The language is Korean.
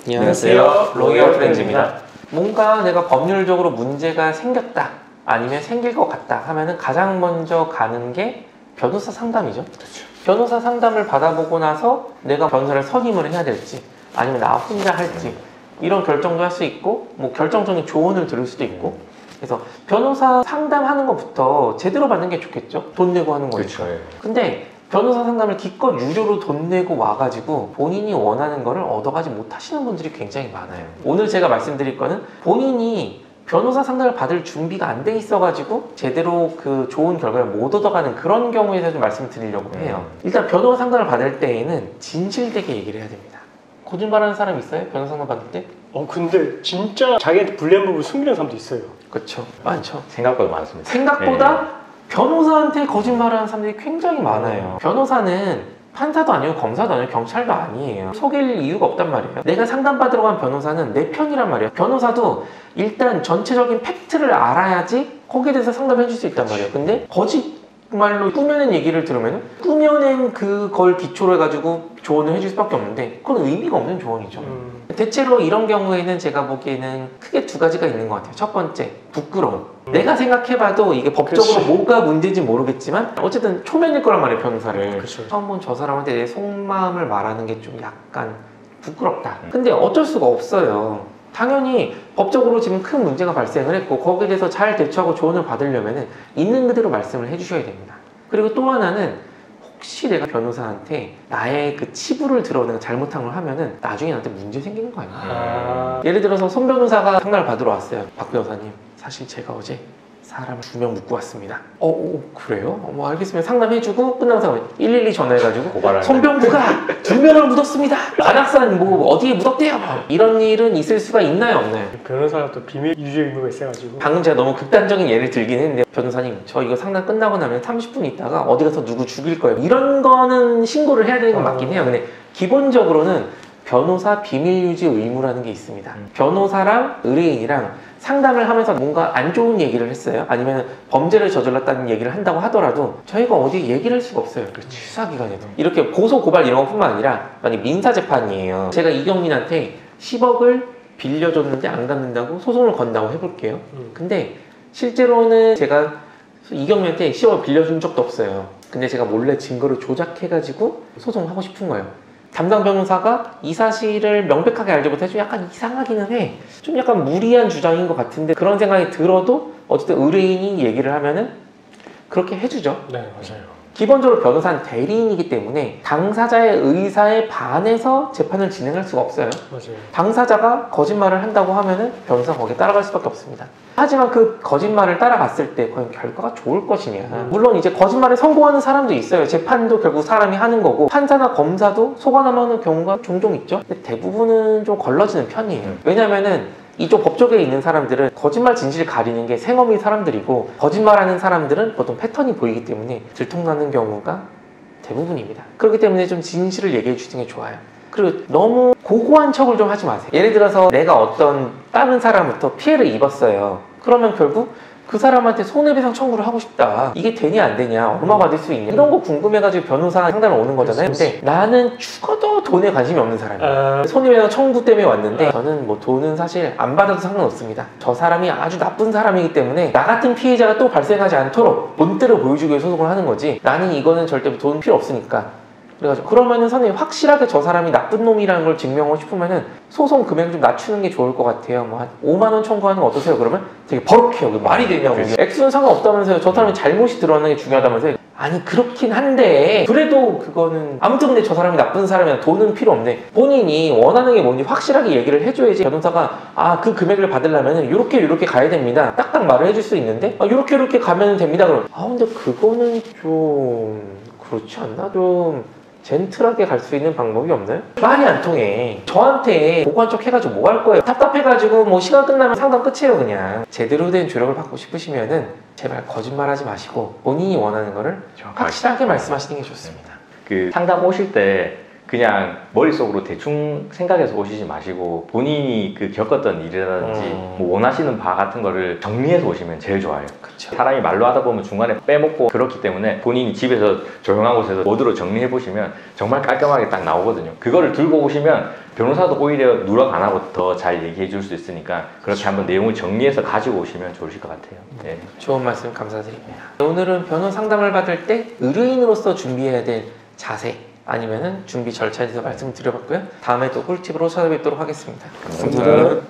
안녕하세요. 로이어 프렌즈입니다. 뭔가 내가 법률적으로 문제가 생겼다 아니면 생길 것 같다 하면은 가장 먼저 가는 게 변호사 상담이죠. 그렇죠. 변호사 상담을 받아보고 나서 내가 변호사를 선임을 해야 될지 아니면 나 혼자 할지 이런 결정도 할 수 있고 뭐 결정적인 조언을 들을 수도 있고 그래서 변호사 상담하는 것부터 제대로 받는 게 좋겠죠. 돈 내고 하는 거니까. 그렇죠. 근데 변호사 상담을 기껏 유료로 돈 내고 와가지고 본인이 원하는 거를 얻어가지 못하시는 분들이 굉장히 많아요. 오늘 제가 말씀드릴 거는 본인이 변호사 상담을 받을 준비가 안 돼 있어가지고 제대로 그 좋은 결과를 못 얻어가는 그런 경우에 좀 말씀을 드리려고 해요. 일단 변호사 상담을 받을 때에는 진실되게 얘기를 해야 됩니다. 거짓말하는 사람 있어요? 변호사 상담 받을 때? 근데 진짜 자기한테 불리한 부분을 숨기는 사람도 있어요. 그렇죠. 많죠. 생각보다 많습니다. 생각보다 변호사한테 거짓말하는 사람들이 굉장히 많아요. 변호사는 판사도 아니고 검사도 아니고 경찰도 아니에요. 속일 이유가 없단 말이에요. 내가 상담받으러 간 변호사는 내 편이란 말이에요. 변호사도 일단 전체적인 팩트를 알아야지 거기에 대해서 상담해 줄 수 있단 말이에요. 근데 거짓말로 꾸며낸 얘기를 들으면 꾸며낸 그걸 기초로 해가지고 조언을 해줄 수밖에 없는데 그건 의미가 없는 조언이죠. 대체로 이런 경우에는 제가 보기에는 크게 두 가지가 있는 것 같아요. 첫 번째, 부끄러움. 내가 생각해봐도 이게 법적으로 그치. 뭐가 문제인지 모르겠지만 어쨌든 초면일 거란 말이에요, 변호사를. 그쵸. 처음 본 저 사람한테 내 속마음을 말하는 게 좀 약간 부끄럽다. 근데 어쩔 수가 없어요. 당연히 법적으로 지금 큰 문제가 발생을 했고 거기에 대해서 잘 대처하고 조언을 받으려면 있는 그대로 말씀을 해주셔야 됩니다. 그리고 또 하나는 혹시 내가 변호사한테 나의 그 치부를 드러내는 잘못한 걸 하면은 나중에 나한테 문제 생기는 거 아니야? 예를 들어서 손 변호사가 상담을 받으러 왔어요. 박 변호사님, 사실 제가 어제 사람 2명 묶고 왔습니다. 그래요? 뭐 알겠습니다. 상담해주고 끝나고 상담 112 전화해가지고 고발하는 손병구가 2명을 묻었습니다. 관악산 뭐 어디에 묻었대요? 이런 일은 있을 수가 있나요, 없나요? 변호사가 또 비밀 유지 의무가 있어가지고. 방금 제가 너무 극단적인 예를 들긴 했는데 변호사님 저 이거 상담 끝나고 나면 30분 있다가 어디 가서 누구 죽일 거예요. 이런 거는 신고를 해야 되는 건 맞긴 해요. 근데 기본적으로는 변호사 비밀 유지 의무라는 게 있습니다. 변호사랑 의뢰인이랑 상담을 하면서 뭔가 안 좋은 얘기를 했어요. 아니면 범죄를 저질렀다는 얘기를 한다고 하더라도 저희가 어디에 얘기를 할 수가 없어요. 수사기관에도. 이렇게 고소, 고발 이런 것뿐만 아니라 만약 민사재판이에요. 제가 이경민한테 10억을 빌려줬는데 안 갚는다고 소송을 건다고 해볼게요. 근데 실제로는 제가 이경민한테 10억을 빌려준 적도 없어요. 근데 제가 몰래 증거를 조작해가지고 소송을 하고 싶은 거예요. 담당 변호사가 이 사실을 명백하게 알지 못해서 약간 이상하기는 해. 좀 약간 무리한 주장인 것 같은데 그런 생각이 들어도 어쨌든 의뢰인이 얘기를 하면은 그렇게 해주죠. 네, 맞아요. 기본적으로 변호사는 대리인이기 때문에 당사자의 의사에 반해서 재판을 진행할 수가 없어요. 맞아요. 당사자가 거짓말을 한다고 하면은 변호사가 거기에 따라갈 수밖에 없습니다. 하지만 그 거짓말을 따라갔을 때 과연 결과가 좋을 것이냐. 물론 이제 거짓말에 성공하는 사람도 있어요. 재판도 결국 사람이 하는 거고 판사나 검사도 속아남하는 경우가 종종 있죠. 근데 대부분은 좀 걸러지는 편이에요. 왜냐면은 이쪽 법조계에 있는 사람들은 거짓말 진실을 가리는 게 생업인 사람들이고 거짓말하는 사람들은 보통 패턴이 보이기 때문에 들통나는 경우가 대부분입니다. 그렇기 때문에 좀 진실을 얘기해 주시는 게 좋아요. 그리고 너무 고고한 척을 좀 하지 마세요. 예를 들어서 내가 어떤 다른 사람부터 피해를 입었어요. 그러면 결국 그 사람한테 손해배상 청구를 하고 싶다. 이게 되냐 안 되냐, 얼마 받을 수 있냐 이런 거 궁금해가지고 변호사 상담을 오는 거잖아요. 근데 나는 죽어도 돈에 관심이 없는 사람이에요. 손해배상 청구 때문에 왔는데 저는 뭐 돈은 사실 안 받아도 상관없습니다. 저 사람이 아주 나쁜 사람이기 때문에 나 같은 피해자가 또 발생하지 않도록 본때를 보여주기 위해 소송을 하는 거지 나는 이거는 절대 돈 필요 없으니까. 그래가지고 그러면은 선생님 확실하게 저 사람이 나쁜 놈이라는 걸 증명하고 싶으면은 소송 금액을 좀 낮추는 게 좋을 것 같아요. 뭐 한 5만 원 청구하는 거 어떠세요? 그러면 되게 버럭해요. 말이 되냐고. 액수는 상관없다면서요. 저 사람이 잘못이 드러나는 게 중요하다면서요. 아니 그렇긴 한데 그래도 그거는 아무튼 근데 저 사람이 나쁜 사람이야. 돈은 필요 없네. 본인이 원하는 게 뭔지 확실하게 얘기를 해줘야지 변호사가 그 금액을 받으려면 요렇게 가야 됩니다. 딱딱 말을 해줄 수 있는데 요렇게 가면 됩니다. 그러면 근데 그거는 좀 그렇지 않나? 좀 젠틀하게 갈 수 있는 방법이 없나요? 말이 안 통해. 저한테 고고한 척 해가지고 뭐 할 거예요? 답답해가지고 뭐 시간 끝나면 상담 끝이에요 그냥. 제대로 된 조력을 받고 싶으시면은 제발 거짓말하지 마시고 본인이 원하는 거를 확실하게 말씀하시는 게 좋습니다. 그 상담 오실 때 그냥 머릿속으로 대충 생각해서 오시지 마시고 본인이 그 겪었던 일이라든지 뭐 원하시는 바 같은 거를 정리해서 오시면 제일 좋아요. 그쵸. 사람이 말로 하다 보면 중간에 빼먹고 그렇기 때문에 본인이 집에서 조용한 곳에서 모드로 정리해 보시면 정말 깔끔하게 딱 나오거든요. 그거를 들고 오시면 변호사도 오히려 누락 안 하고 더 잘 얘기해 줄 수 있으니까 그렇게 한번 내용을 정리해서 가지고 오시면 좋으실 것 같아요. 네. 좋은 말씀 감사드립니다. 오늘은 변호 상담을 받을 때 의뢰인으로서 준비해야 될 자세 아니면은 준비 절차에 대해서 말씀드려봤고요. 다음에 또 꿀팁으로 찾아뵙도록 하겠습니다. 감사합니다.